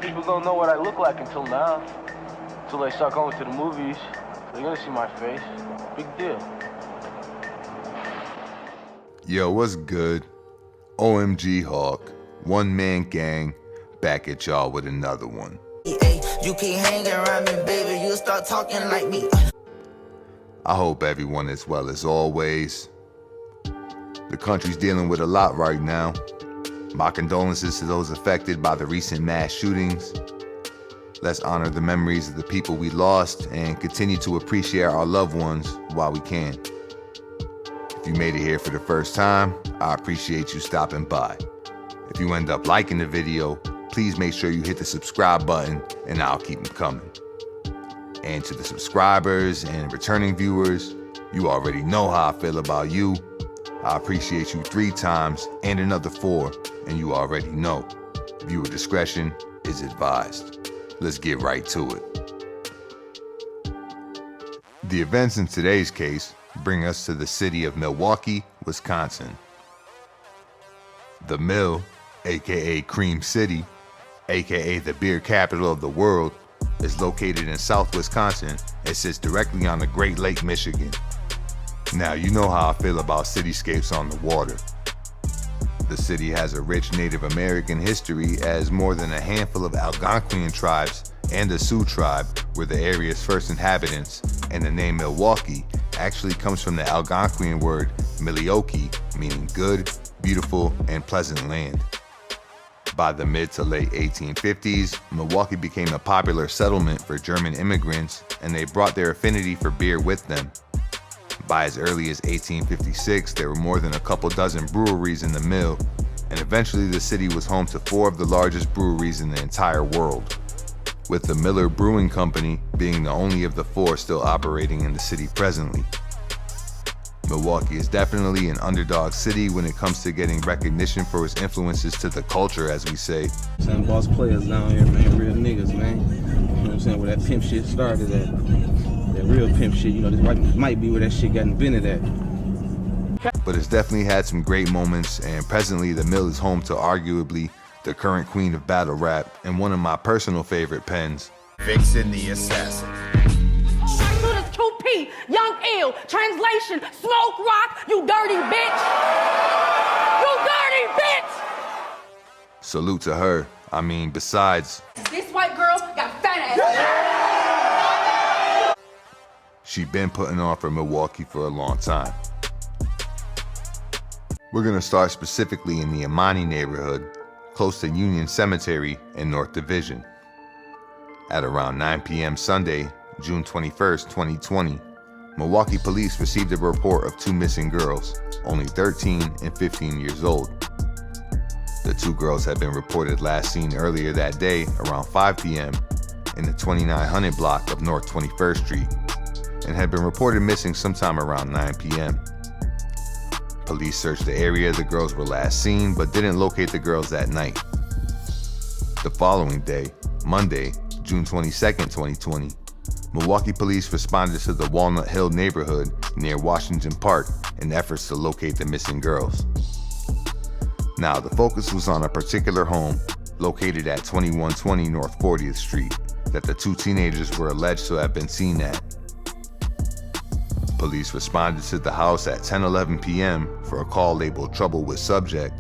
people don't know what I look like until now. Until they start going to the movies. They're gonna see my face. Big deal. Yo, what's good? OmgHawk, OneManGang, back at y'all with another one. Hey, you keep hanging around me, baby, you start talking like me. I hope everyone is well as always. The country's dealing with a lot right now. My condolences to those affected by the recent mass shootings. Let's honor the memories of the people we lost and continue to appreciate our loved ones while we can. If you made it here for the first time, I appreciate you stopping by. If you end up liking the video, please make sure you hit the subscribe button and I'll keep them coming. And to the subscribers and returning viewers, you already know how I feel about you. I appreciate you 3 times and another 4, and you already know. Viewer discretion is advised. Let's get right to it. The events in today's case bring us to the city of Milwaukee, Wisconsin. The Mill, aka Cream City, aka the beer capital of the world, is located in South Wisconsin and sits directly on the Great Lake, Michigan. Now, you know how I feel about cityscapes on the water. The city has a rich Native American history, as more than a handful of Algonquian tribes and the Sioux tribe were the area's first inhabitants, and the name Milwaukee actually comes from the Algonquian word Milwaukee, meaning good, beautiful, and pleasant land. By the mid to late 1850s, Milwaukee became a popular settlement for German immigrants, and they brought their affinity for beer with them. By as early as 1856, there were more than a couple dozen breweries in the Mill, and eventually the city was home to 4 of the largest breweries in the entire world, with the Miller Brewing Company being the only of the 4 still operating in the city presently. Milwaukee is definitely an underdog city when it comes to getting recognition for its influences to the culture, as we say. Some boss players down here, man, real niggas, man. You know what I'm saying, where that pimp shit started at. That real pimp shit, you know, this might be where that shit got invented at. But it's definitely had some great moments, and presently the Mill is home to arguably the current queen of battle rap and one of my personal favorite pens, ViixenTheAssassin. Straight through this QP, young ill, translation, smoke rock, you dirty bitch. You dirty bitch. Salute to her. I mean, besides, This white girl got fat ass. she been putting on for Milwaukee for a long time. We're gonna start specifically in the Amani neighborhood, close to Union Cemetery in North Division. At around 9 p.m. Sunday, June 21st, 2020, Milwaukee police received a report of 2 missing girls, only 13 and 15 years old. The 2 girls had been reported last seen earlier that day around 5 p.m. in the 2900 block of North 21st Street, and had been reported missing sometime around 9 p.m. Police searched the area the girls were last seen, but didn't locate the girls that night. The following day, Monday, June 22nd, 2020, Milwaukee police responded to the Walnut Hill neighborhood near Washington Park in efforts to locate the missing girls. Now, the focus was on a particular home located at 2120 North 40th Street that the 2 teenagers were alleged to have been seen at. Police responded to the house at 10:11 p.m. for a call labeled trouble with subject,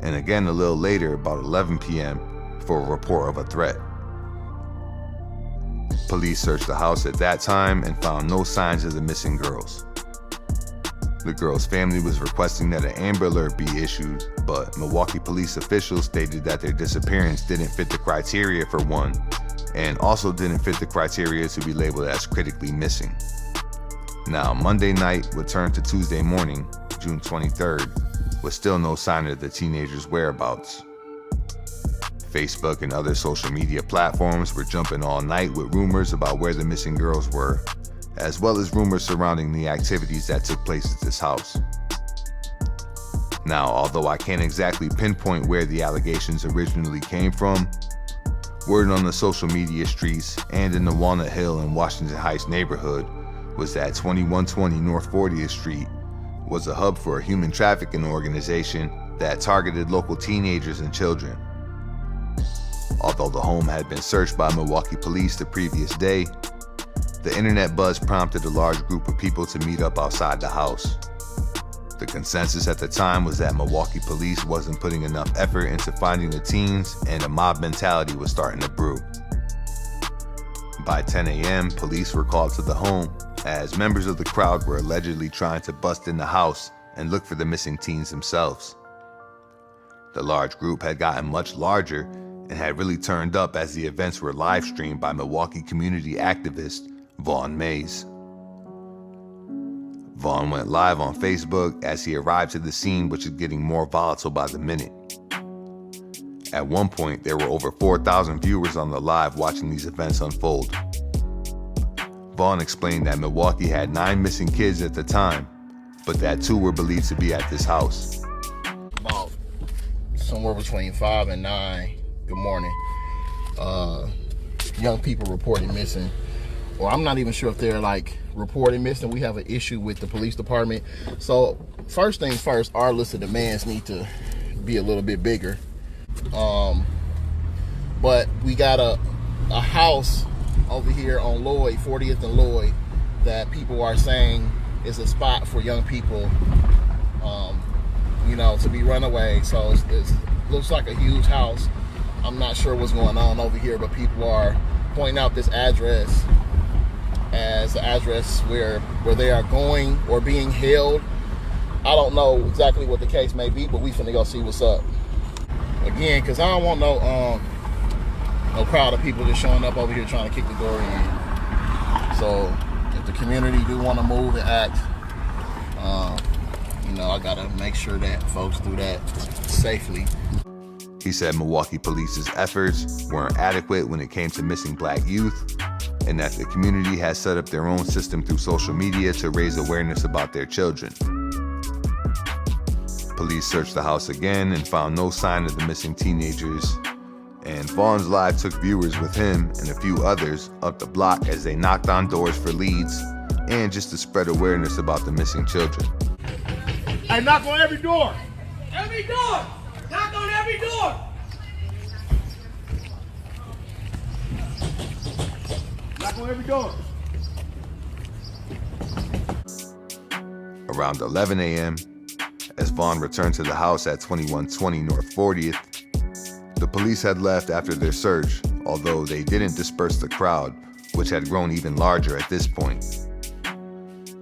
and again a little later, about 11 p.m., for a report of a threat. Police searched the house at that time and found no signs of the missing girls. The girls' family was requesting that an Amber Alert be issued, but Milwaukee police officials stated that their disappearance didn't fit the criteria for one, and also didn't fit the criteria to be labeled as critically missing. Now, Monday night would turn to Tuesday morning, June 23rd, with still no sign of the teenagers' whereabouts. Facebook and other social media platforms were jumping all night with rumors about where the missing girls were, as well as rumors surrounding the activities that took place at this house. Now, although I can't exactly pinpoint where the allegations originally came from, word on the social media streets and in the Walnut Hill and Washington Heights neighborhood was that 2120 North 40th Street was a hub for a human trafficking organization that targeted local teenagers and children. Although the home had been searched by Milwaukee police the previous day, the internet buzz prompted a large group of people to meet up outside the house. The consensus at the time was that Milwaukee police wasn't putting enough effort into finding the teens, and a mob mentality was starting to brew. By 10 a.m., police were called to the home as members of the crowd were allegedly trying to bust in the house and look for the missing teens themselves. The large group had gotten much larger and had really turned up as the events were live streamed by Milwaukee community activist Vaughn Mays. Vaughn went live on Facebook as he arrived to the scene, which is getting more volatile by the minute. At one point, there were over 4,000 viewers on the live watching these events unfold. Vaughn explained that Milwaukee had 9 missing kids at the time, but that 2 were believed to be at this house. About somewhere between 5 and 9, good morning, young people reported missing. Or I'm not even sure if they're like reported missing. We have an issue with the police department. So first things first, our list of demands need to be a little bit bigger. But we got a house over here on Lloyd, 40th and Lloyd, that people are saying is a spot for young people, to be runaway. So it looks like a huge house. I'm not sure what's going on over here, but people are pointing out this address as the address where they are going or being held. I don't know exactly what the case may be, but we finna go see what's up. Again, because I don't want no crowd of people just showing up over here trying to kick the door in. So if the community do want to move and act, I gotta make sure that folks do that safely. He said Milwaukee police's efforts weren't adequate when it came to missing black youth, and that the community has set up their own system through social media to raise awareness about their children. Police searched the house again and found no sign of the missing teenagers, and Vaughn's live took viewers with him and a few others up the block as they knocked on doors for leads and just to spread awareness about the missing children. Hey, knock on every door! Every door! Knock on every door! Knock on every door! Around 11 a.m., as Vaughn returned to the house at 2120 North 40th, the police had left after their search, although they didn't disperse the crowd, which had grown even larger at this point.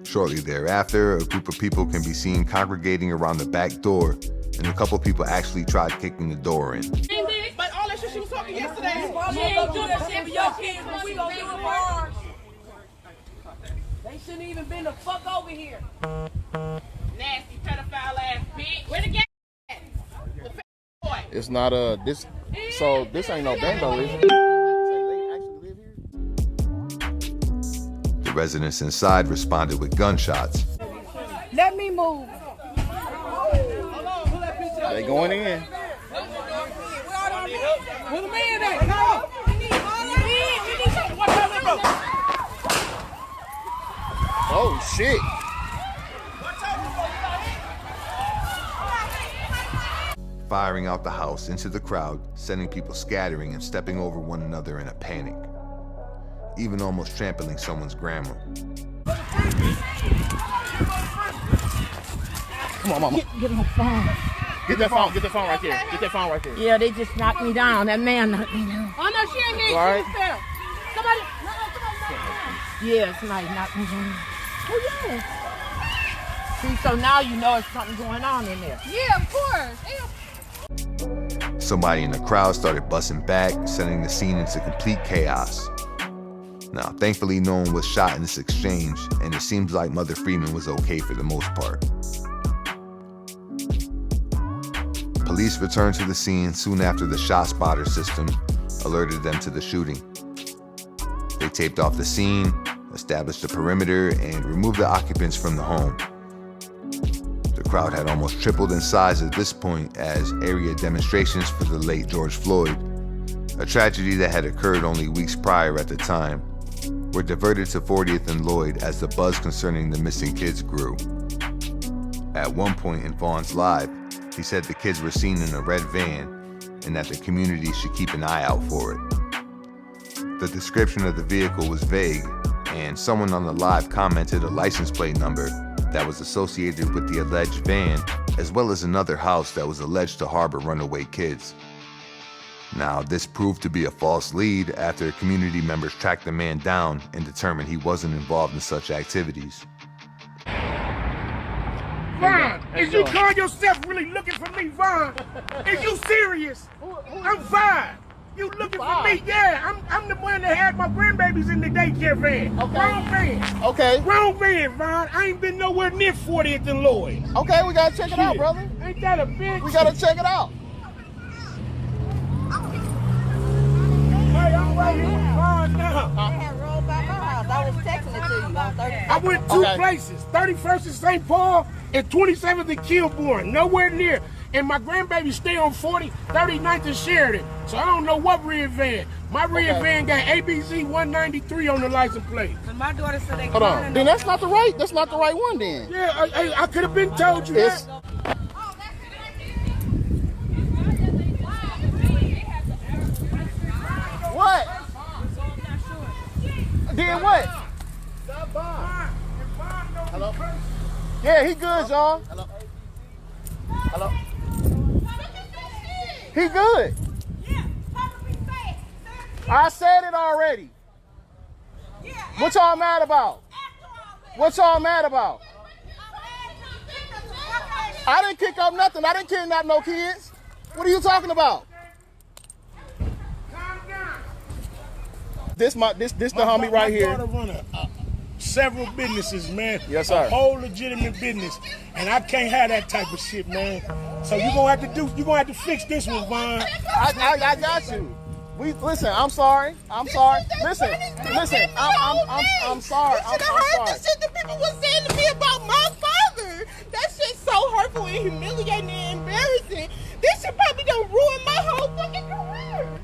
Shortly thereafter, a group of people can be seen congregating around the back door, and a couple people actually tried kicking the door in. But all that shit she was talking yesterday, she ain't doing that shit for your kids, but we gonna do it for ours. They shouldn't even been the fuck over here. Nasty pedophile ass bitch. Where the gang at? The fat boy. It's not this. So this ain't no bando, is it? The residents inside responded with gunshots. Let me move. They going in. Where the man at? Come on. We need something. Watch out, bro. Oh shit. Firing out the house into the crowd, sending people scattering and stepping over one another in a panic, even almost trampling someone's grandma. Come on, mama. Get my phone. Get that phone. Get that phone right there. Get that phone right there. Yeah, they just knocked me down. That man knocked me down. Oh, no, she ain't here. All right. She fell. Somebody knocked me down. Yeah, somebody knocked me down. Oh, yeah. See, so now you know there's something going on in there. Yeah, of course. Somebody in the crowd started busting back, sending the scene into complete chaos. Now, thankfully, no one was shot in this exchange, and it seems like Mother Freeman was okay for the most part. Police returned to the scene soon after the shot spotter system alerted them to the shooting. They taped off the scene, established a perimeter, and removed the occupants from the home. The crowd had almost tripled in size at this point as area demonstrations for the late George Floyd, a tragedy that had occurred only weeks prior at the time, were diverted to 40th and Lloyd as the buzz concerning the missing kids grew. At one point in Vaughn's live, he said the kids were seen in a red van, and that the community should keep an eye out for it. The description of the vehicle was vague, and someone on the live commented a license plate number that was associated with the alleged van, as well as another house that was alleged to harbor runaway kids. Now, this proved to be a false lead after community members tracked the man down and determined he wasn't involved in such activities. Vaughn, is you call yourself really looking for me, Vaughn? Is you serious? I'm Vaughn. You looking for me? Yeah, I'm the one that had my grandbabies in the daycare van. Okay. Wrong van. Okay. Wrong van, Vaughn. I ain't been nowhere near 40th and Lloyd. Okay, we gotta check it out, brother. Ain't that a bitch? We gotta check it out. Hey, I'm right here with Vaughn now. I had rolled by my house. I was texting it to you on 30. I went two places, 31st in St. Paul and 27th in Kilbourne, nowhere near. And my grandbaby stay on 40, 39th in Sheridan. So I don't know what rear van. My rear van got ABC 193 on the license plate. And my daughter said they Hold on. Then that's not the right one then. Yeah, I could have been told you that. What? Did what? Hello? Yeah, he good, y'all. Hello? Hello? He good. I said it already. What y'all mad about? What y'all mad about? I didn't kick up nothing. I didn't kidnap no kids. What are you talking about? This the homie right here. My daughter run several businesses, man. Yes, sir. A whole legitimate business, and I can't have that type of shit, man. So you gonna have to fix this one, Vaughn. I got you. Listen. I'm sorry. Listen. I'm sorry. You should have heard the shit that people was saying to me about my father. That shit's so hurtful and humiliating and embarrassing. This shit probably done ruin my whole fucking career.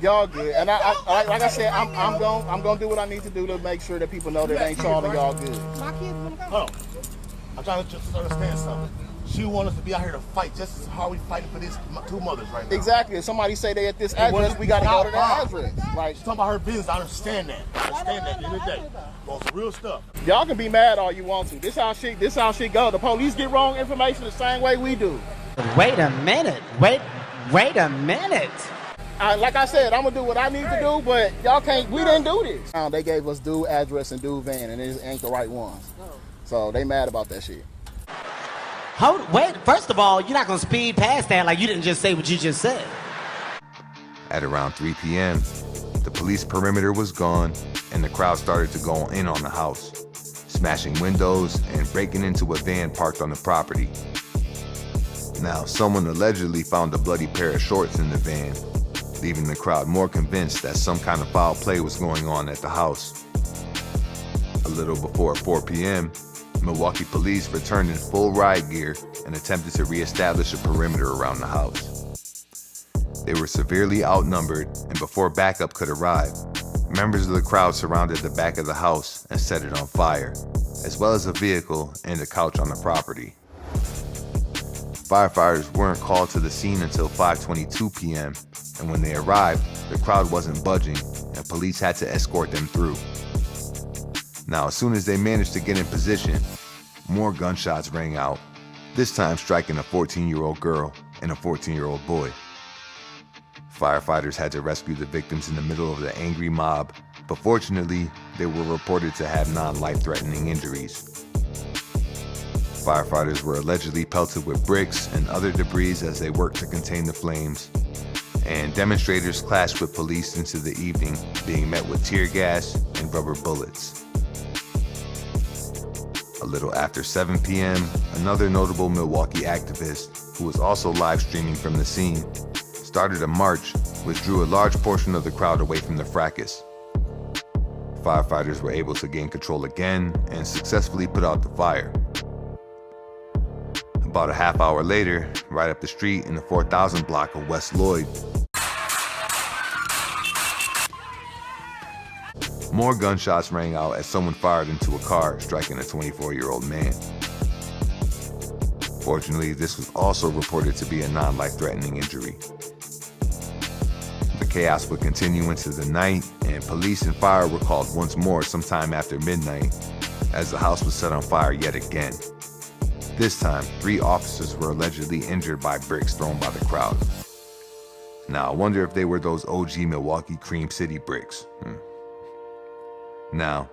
Y'all good, and like I said, I'm gonna do what I need to do to make sure that people know that ain't y'all and y'all good. My kids wanna go. Oh, I'm trying to just understand something. She wants us to be out here to fight just as hard we fighting for these two mothers right now. Exactly. If somebody say they at this address, we gotta go to that address. Like, she's talking about her business. I understand that. At the end of the day. Want some real stuff. Y'all can be mad all you want to. This how shit go. The police get wrong information the same way we do. Wait a minute. Wait a minute. Like I said, I'm gonna do what I need to do, but y'all can't. We didn't do this. They gave us dude address and dude van, and it ain't the right ones. So they mad about that shit. Wait. First of all, you're not gonna speed past that like you didn't just say what you just said. At around 3 p.m., the police perimeter was gone, and the crowd started to go in on the house, smashing windows and breaking into a van parked on the property. Now, someone allegedly found a bloody pair of shorts in the van, leaving the crowd more convinced that some kind of foul play was going on at the house. A little before 4 p.m., Milwaukee police returned in full riot gear and attempted to reestablish a perimeter around the house. They were severely outnumbered, and before backup could arrive, members of the crowd surrounded the back of the house and set it on fire, as well as a vehicle and a couch on the property. Firefighters weren't called to the scene until 5:22 p.m., and when they arrived, the crowd wasn't budging, and police had to escort them through. Now, as soon as they managed to get in position, more gunshots rang out, this time striking a 14-year-old girl and a 14-year-old boy. Firefighters had to rescue the victims in the middle of the angry mob, but fortunately, they were reported to have non-life-threatening injuries. Firefighters were allegedly pelted with bricks and other debris as they worked to contain the flames, and demonstrators clashed with police into the evening, being met with tear gas and rubber bullets. A little after 7 p.m., another notable Milwaukee activist, who was also live streaming from the scene, started a march which drew a large portion of the crowd away from the fracas. Firefighters were able to gain control again and successfully put out the fire. About a half hour later, right up the street in the 4000 block of West Lloyd, more gunshots rang out as someone fired into a car, striking a 24-year-old man. Fortunately, this was also reported to be a non-life-threatening injury. chaos would continue into the night, and police and fire were called once more sometime after midnight, as the house was set on fire yet again. This time, 3 officers were allegedly injured by bricks thrown by the crowd. Now, I wonder if they were those OG Milwaukee Cream City bricks. Now,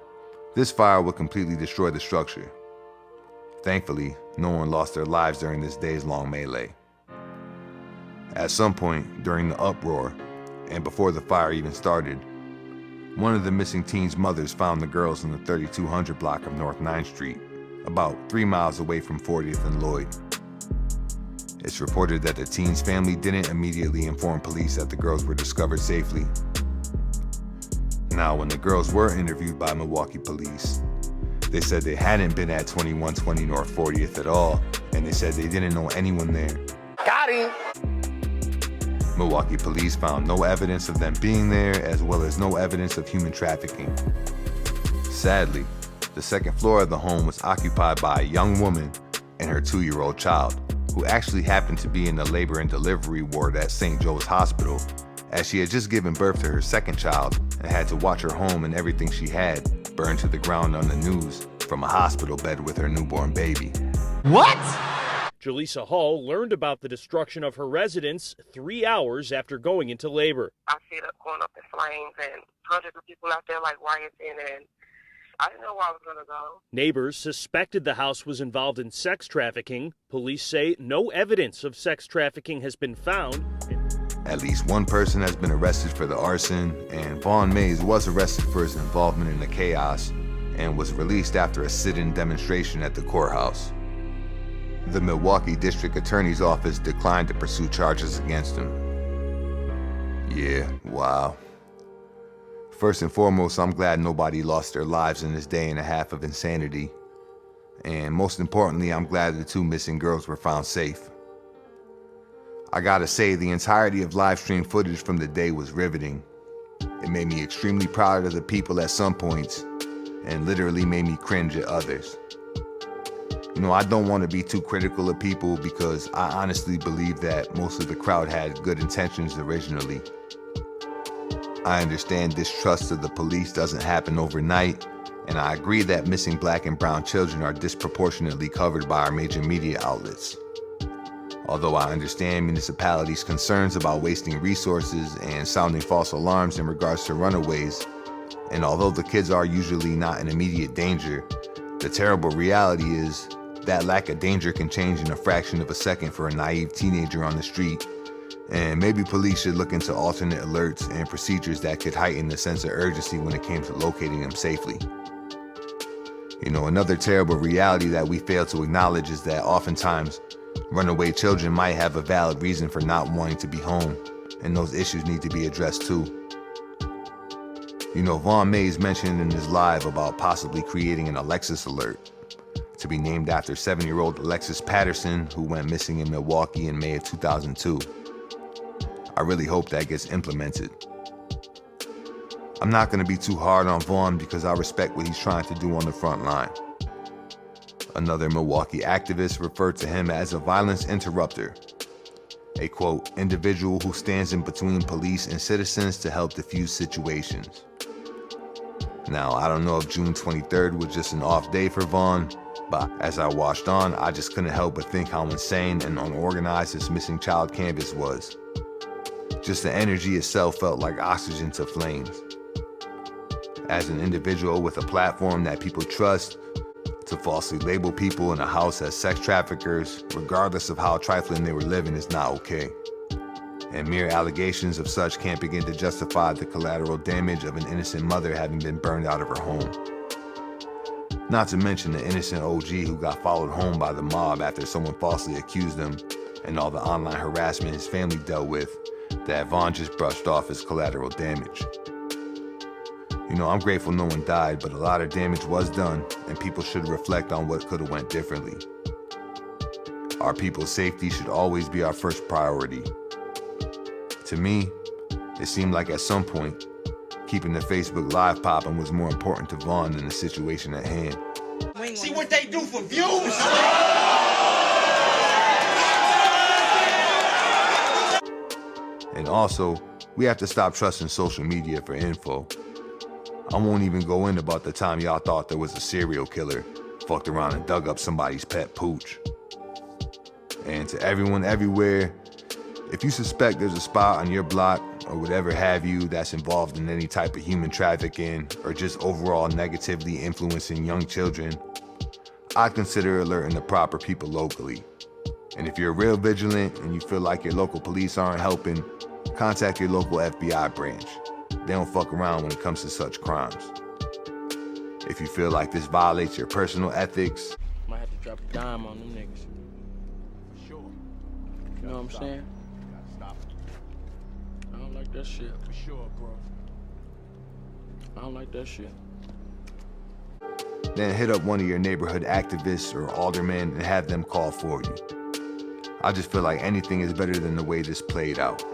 this fire would completely destroy the structure. Thankfully, no one lost their lives during this days-long melee. At some point during the uproar, and before the fire even started, one of the missing teens' mothers found the girls in the 3200 block of North 9th Street, about 3 miles away from 40th and Lloyd. It's reported that the teens' family didn't immediately inform police that the girls were discovered safely. Now, when the girls were interviewed by Milwaukee police, they said they hadn't been at 2120 North 40th at all, and they said they didn't know anyone there. Got him! Milwaukee police found no evidence of them being there, as well as no evidence of human trafficking. Sadly, the second floor of the home was occupied by a young woman and her 2-year-old child, who actually happened to be in the labor and delivery ward at St. Joe's Hospital, as she had just given birth to her second child and had to watch her home and everything she had burned to the ground on the news from a hospital bed with her newborn baby. What? Jaleesa Hall learned about the destruction of her residence 3 hours after going into labor. I see it going up in flames and hundreds of people out there like rioting, and I didn't know where I was going to go. Neighbors suspected the house was involved in sex trafficking. Police say no evidence of sex trafficking has been found. At least one person has been arrested for the arson, and Vaughn Mays was arrested for his involvement in the chaos and was released after a sit-in demonstration at the courthouse. The Milwaukee District Attorney's Office declined to pursue charges against him. Yeah, wow. First and foremost, I'm glad nobody lost their lives in this day and a half of insanity. And most importantly, I'm glad the 2 missing girls were found safe. I gotta say, the entirety of live stream footage from the day was riveting. It made me extremely proud of the people at some points, and literally made me cringe at others. You know, I don't want to be too critical of people because I honestly believe that most of the crowd had good intentions originally. I understand distrust of the police doesn't happen overnight, and I agree that missing Black and brown children are disproportionately covered by our major media outlets. Although I understand municipalities' concerns about wasting resources and sounding false alarms in regards to runaways, and although the kids are usually not in immediate danger, the terrible reality is that lack of danger can change in a fraction of a second for a naive teenager on the street, and maybe police should look into alternate alerts and procedures that could heighten the sense of urgency when it came to locating them safely. You know, another terrible reality that we fail to acknowledge is that oftentimes, runaway children might have a valid reason for not wanting to be home, and those issues need to be addressed too. You know, Vaughn Mays mentioned in his live about possibly creating an Alexis alert to be named after 7-year-old Alexis Patterson, who went missing in Milwaukee in May of 2002. I really hope that gets implemented. I'm not going to be too hard on Vaughn because I respect what he's trying to do on the front line. Another Milwaukee activist referred to him as a violence interrupter, a quote, individual who stands in between police and citizens to help diffuse situations. Now, I don't know if June 23rd was just an off day for Vaughn, but as I watched on, I just couldn't help but think how insane and unorganized this missing child canvas was. Just the energy itself felt like oxygen to flames. As an individual with a platform that people trust, to falsely label people in a house as sex traffickers, regardless of how trifling they were living, is not okay. And mere allegations of such can't begin to justify the collateral damage of an innocent mother having been burned out of her home. Not to mention the innocent OG who got followed home by the mob after someone falsely accused him, and all the online harassment his family dealt with that Vaughn just brushed off as collateral damage. You know, I'm grateful no one died, but a lot of damage was done, and people should reflect on what could have went differently. Our people's safety should always be our first priority. To me, it seemed like at some point, keeping the Facebook Live popping was more important to Vaughn than the situation at hand. See what they do for views? And also, we have to stop trusting social media for info. I won't even go in about the time y'all thought there was a serial killer, fucked around and dug up somebody's pet pooch. And to everyone everywhere, if you suspect there's a spot on your block or whatever have you that's involved in any type of human trafficking or just overall negatively influencing young children, I'd consider alerting the proper people locally. And if you're real vigilant and you feel like your local police aren't helping, contact your local FBI branch. They don't fuck around when it comes to such crimes. If you feel like this violates your personal ethics, might have to drop a dime on them niggas. For sure. You know what I'm saying? Gotta stop it. I don't like that shit. For sure, bro. I don't like that shit. then hit up one of your neighborhood activists or aldermen and have them call for you. I just feel like anything is better than the way this played out.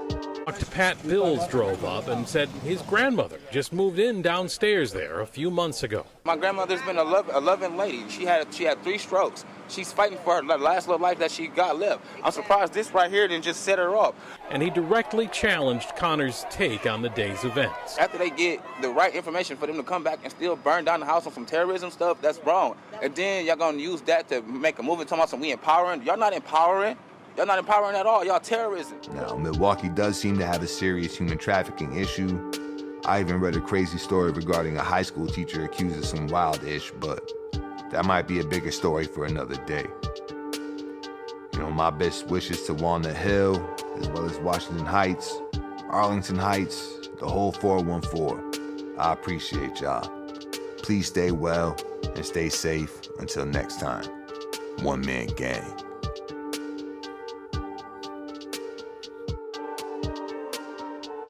Dr. Pat Bills drove up and said his grandmother just moved in downstairs there a few months ago. My grandmother's been a loving lady. She had 3 strokes. She's fighting for her last little life that she got left. I'm surprised this right here didn't just set her up. And he directly challenged Connor's take on the day's events. After they get the right information for them to come back and still burn down the house on some terrorism stuff, that's wrong. And then y'all gonna use that to make a move and talk about some we empowering. Y'all not empowering. Y'all not empowering at all. Y'all terrorism. Now, Milwaukee does seem to have a serious human trafficking issue. I even read a crazy story regarding a high school teacher accused of some wild-ish, but that might be a bigger story for another day. You know, my best wishes to Walnut Hill, as well as Washington Heights, Arlington Heights, the whole 414. I appreciate y'all. Please stay well and stay safe until next time. One Man Gang.